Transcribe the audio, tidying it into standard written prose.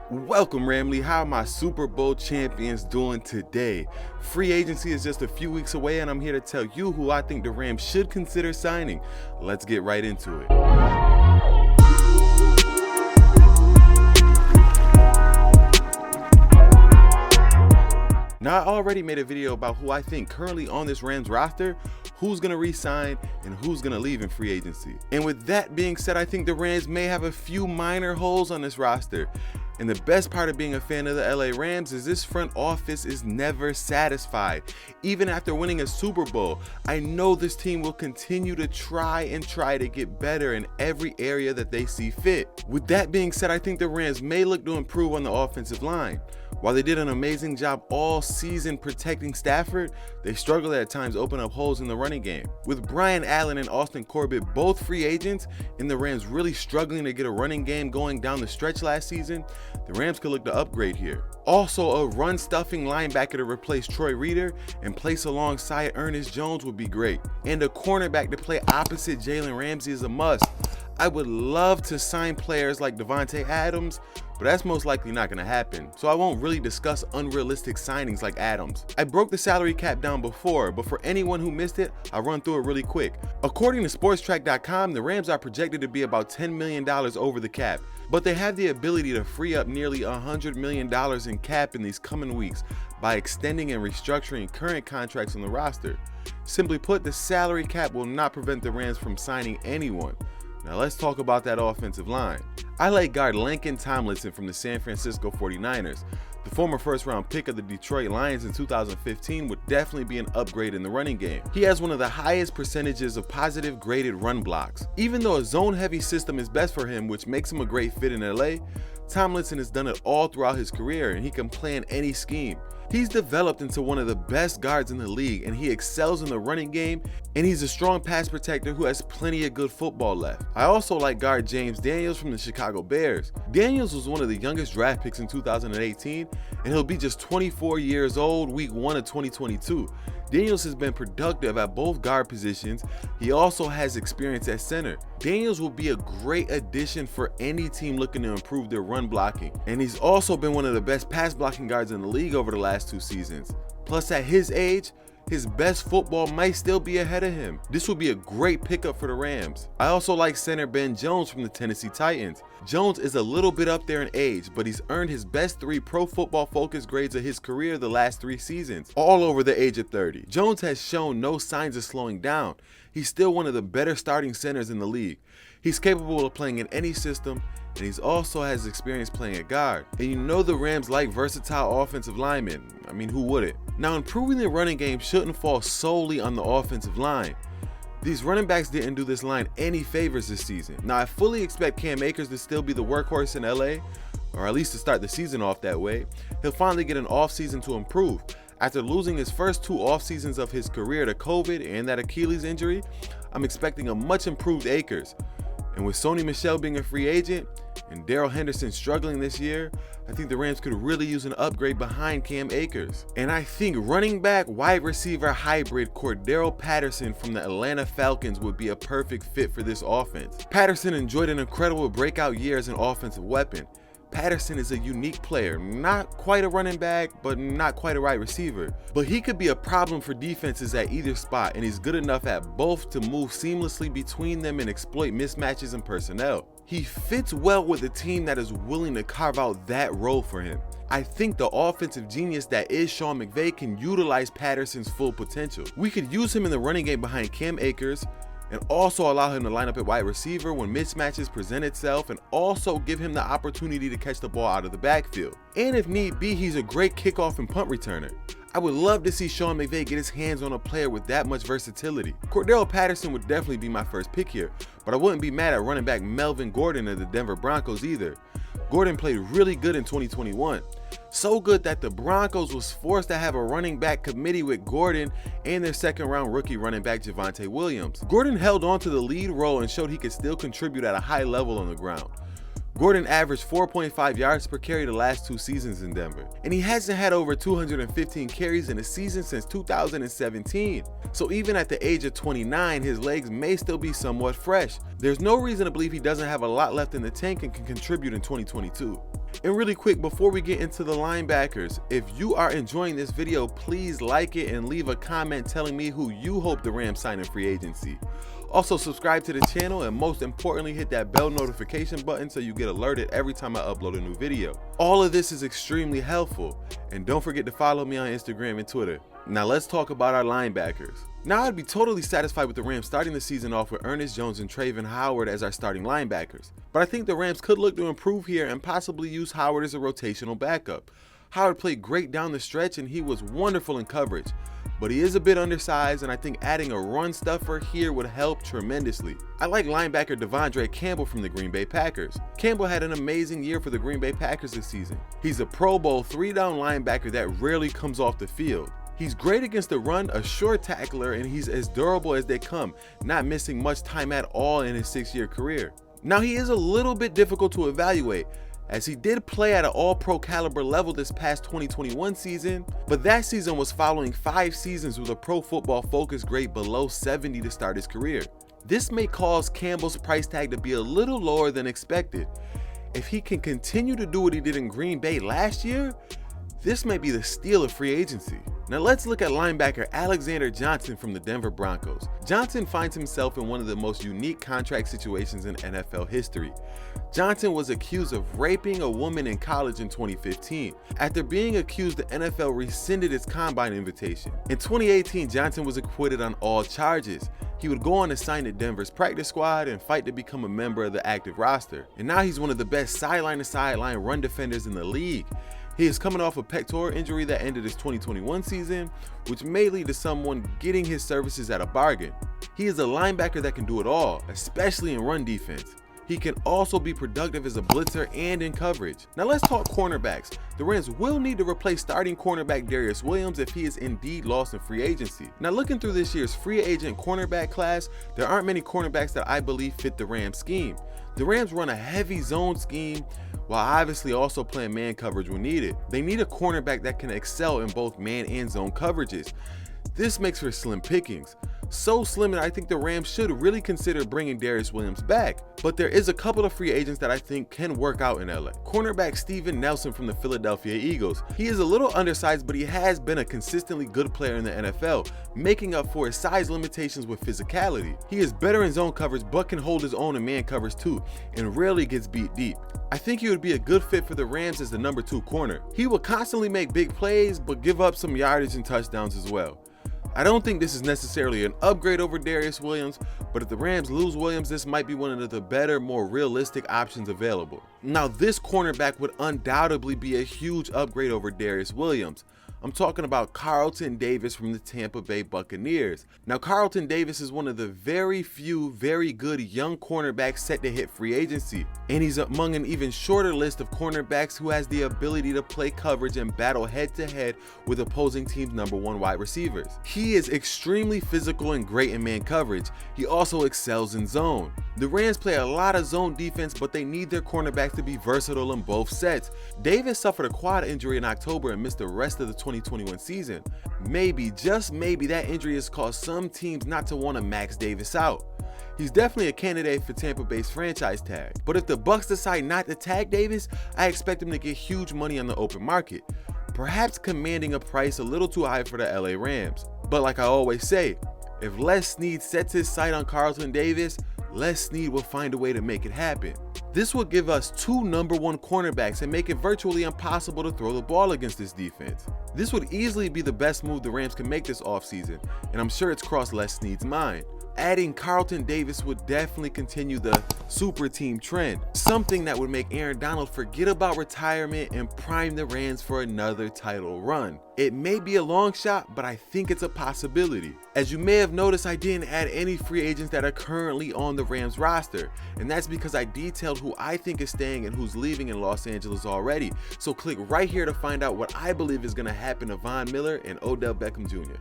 Welcome, Ramley. How are my Super Bowl champions doing today? Free agency is just a few weeks away, and I'm here to tell you who I think the Rams should consider signing. Let's get right into it. Now, I already made a video about who I think currently on this Rams roster, who's going to re-sign, and who's going to leave in free agency. And with that being said, I think the Rams may have a few minor holes on this roster. And the best part of being a fan of the LA Rams is this front office is never satisfied. Even after winning a Super Bowl, I know this team will continue to try to get better in every area that they see fit. With that being said, I think the Rams may look to improve on the offensive line. While they did an amazing job all season protecting Stafford, they struggled at times to open up holes in the running game. With Brian Allen and Austin Corbett both free agents and the Rams really struggling to get a running game going down the stretch last season, the Rams could look to upgrade here. Also, a run-stuffing linebacker to replace Troy Reeder and place alongside Ernest Jones would be great. And a cornerback to play opposite Jalen Ramsey is a must. I would love to sign players like Devontae Adams, but that's most likely not going to happen, so I won't really discuss unrealistic signings like Adams. I broke the salary cap down before, but for anyone who missed it, I'll run through it really quick. According to SportsTrack.com, the Rams are projected to be about $10 million over the cap, but they have the ability to free up nearly $100 million in cap in these coming weeks by extending and restructuring current contracts on the roster. Simply put, the salary cap will not prevent the Rams from signing anyone. Now let's talk about that offensive line. I like guard Laken Tomlinson from the San Francisco 49ers. The former first-round pick of the Detroit Lions in 2015 would definitely be an upgrade in the running game. He has one of the highest percentages of positive graded run blocks. Even though a zone-heavy system is best for him, which makes him a great fit in LA, Tomlinson has done it all throughout his career and he can play in any scheme. He's developed into one of the best guards in the league, and he excels in the running game, and he's a strong pass protector who has plenty of good football left. I also like guard James Daniels from the Chicago Bears. Daniels was one of the youngest draft picks in 2018, and he'll be just 24 years old week 1 of 2022. Daniels has been productive at both guard positions. He also has experience at center. Daniels will be a great addition for any team looking to improve their run blocking, and he's also been one of the best pass blocking guards in the league over the last 2 seasons. Plus, at his age, his best football might still be ahead of him. This would be a great pickup for the Rams. I also like center Ben Jones from the Tennessee Titans. Jones is a little bit up there in age, but he's earned his best 3 Pro Football Focus grades of his career the last 3 seasons, all over the age of 30. Jones has shown no signs of slowing down. He's still one of the better starting centers in the league. He's capable of playing in any system, and he also has experience playing at guard. And you know the Rams like versatile offensive linemen. I mean, who wouldn't? Now, improving the running game shouldn't fall solely on the offensive line. These running backs didn't do this line any favors this season. Now, I fully expect Cam Akers to still be the workhorse in LA, or at least to start the season off that way. He'll finally get an offseason to improve. After losing his first 2 off seasons of his career to COVID and that Achilles injury, I'm expecting a much improved Akers. And with Sony Michel being a free agent and Darrell Henderson struggling this year, I think the Rams could really use an upgrade behind Cam Akers. And I think running back, wide receiver hybrid Cordero Patterson from the Atlanta Falcons would be a perfect fit for this offense. Patterson enjoyed an incredible breakout year as an offensive weapon. Patterson is a unique player, not quite a running back, but not quite a wide receiver. But he could be a problem for defenses at either spot, and he's good enough at both to move seamlessly between them and exploit mismatches in personnel. He fits well with a team that is willing to carve out that role for him. I think the offensive genius that is Sean McVay can utilize Patterson's full potential. We could use him in the running game behind Cam Akers, and also allow him to line up at wide receiver when mismatches present itself, and also give him the opportunity to catch the ball out of the backfield. And if need be, he's a great kickoff and punt returner. I would love to see Sean McVay get his hands on a player with that much versatility. Cordero Patterson would definitely be my first pick here, but I wouldn't be mad at running back Melvin Gordon of the Denver Broncos either. Gordon played really good in 2021. So good that the Broncos was forced to have a running back committee with Gordon and their second-round rookie running back Javonte Williams. Gordon held on to the lead role and showed he could still contribute at a high level on the ground. Gordon averaged 4.5 yards per carry the last 2 seasons in Denver, and he hasn't had over 215 carries in a season since 2017. So even at the age of 29, his legs may still be somewhat fresh. There's no reason to believe he doesn't have a lot left in the tank and can contribute in 2022. And really quick, before we get into the linebackers, if you are enjoying this video, please like it and leave a comment telling me who you hope the Rams sign in free agency. Also, subscribe to the channel, and most importantly, hit that bell notification button so you get alerted every time I upload a new video. All of this is extremely helpful, and don't forget to follow me on Instagram and Twitter. Now let's talk about our linebackers. Now I'd be totally satisfied with the Rams starting the season off with Ernest Jones and Travon Howard as our starting linebackers, but I think the Rams could look to improve here and possibly use Howard as a rotational backup. Howard played great down the stretch and he was wonderful in coverage, but he is a bit undersized, and I think adding a run stuffer here would help tremendously. I like linebacker Devondre Campbell from the Green Bay Packers. Campbell had an amazing year for the Green Bay Packers this season. He's a Pro Bowl 3-down linebacker that rarely comes off the field. He's great against the run, a sure tackler, and he's as durable as they come, not missing much time at all in his 6-year career. Now he is a little bit difficult to evaluate, as he did play at an all-pro caliber level this past 2021 season, but that season was following 5 seasons with a Pro Football Focus grade below 70 to start his career. This may cause Campbell's price tag to be a little lower than expected. If he can continue to do what he did in Green Bay last year, this may be the steal of free agency. Now let's look at linebacker Alexander Johnson from the Denver Broncos. Johnson finds himself in one of the most unique contract situations in NFL history. Johnson was accused of raping a woman in college in 2015. After being accused, the NFL rescinded its combine invitation. In 2018, Johnson was acquitted on all charges. He would go on to sign to Denver's practice squad and fight to become a member of the active roster. And now he's one of the best sideline-to-sideline run defenders in the league. He is coming off a pectoral injury that ended his 2021 season, which may lead to someone getting his services at a bargain. He is a linebacker that can do it all, especially in run defense. He can also be productive as a blitzer and in coverage. Now let's talk cornerbacks. The Rams will need to replace starting cornerback Darius Williams if he is indeed lost in free agency. Now looking through this year's free agent cornerback class, there aren't many cornerbacks that I believe fit the Rams scheme. The Rams run a heavy zone scheme while obviously also playing man coverage when needed. They need a cornerback that can excel in both man and zone coverages. This makes for slim pickings. So slim that I think the Rams should really consider bringing Darius Williams back. But there is a couple of free agents that I think can work out in LA. Cornerback Steven Nelson from the Philadelphia Eagles. He is a little undersized, but he has been a consistently good player in the NFL, making up for his size limitations with physicality. He is better in zone coverage, but can hold his own in man coverage too, and rarely gets beat deep. I think he would be a good fit for the Rams as the number 2 corner. He will constantly make big plays, but give up some yardage and touchdowns as well. I don't think this is necessarily an upgrade over Darius Williams, but if the Rams lose Williams, this might be one of the better, more realistic options available. Now, this cornerback would undoubtedly be a huge upgrade over Darius Williams. I'm talking about Carlton Davis from the Tampa Bay Buccaneers. Now, Carlton Davis is one of the very few very good young cornerbacks set to hit free agency, and he's among an even shorter list of cornerbacks who has the ability to play coverage and battle head-to-head with opposing teams' #1 wide receivers. He is extremely physical and great in man coverage. He also excels in zone. The Rams play a lot of zone defense, but they need their cornerbacks to be versatile in both sets. Davis suffered a quad injury in October and missed the rest of the 2021 season. Maybe, just maybe, that injury has caused some teams not to want to max Davis out. He's definitely a candidate for Tampa Bay's franchise tag, but if the Bucs decide not to tag Davis, I expect him to get huge money on the open market, perhaps commanding a price a little too high for the LA Rams. But like I always say, if Les Snead sets his sight on Carlton Davis, Les Snead will find a way to make it happen. This will give us 2 #1 cornerbacks and make it virtually impossible to throw the ball against this defense. This would easily be the best move the Rams can make this offseason, and I'm sure it's crossed Les Snead's mind. Adding Carlton Davis would definitely continue the super team trend, something that would make Aaron Donald forget about retirement and prime the Rams for another title run. It may be a long shot, but I think it's a possibility. As you may have noticed, I didn't add any free agents that are currently on the Rams roster, and that's because I detailed who I think is staying and who's leaving in Los Angeles already. So click right here to find out what I believe is going to happen to Von Miller and Odell Beckham Jr.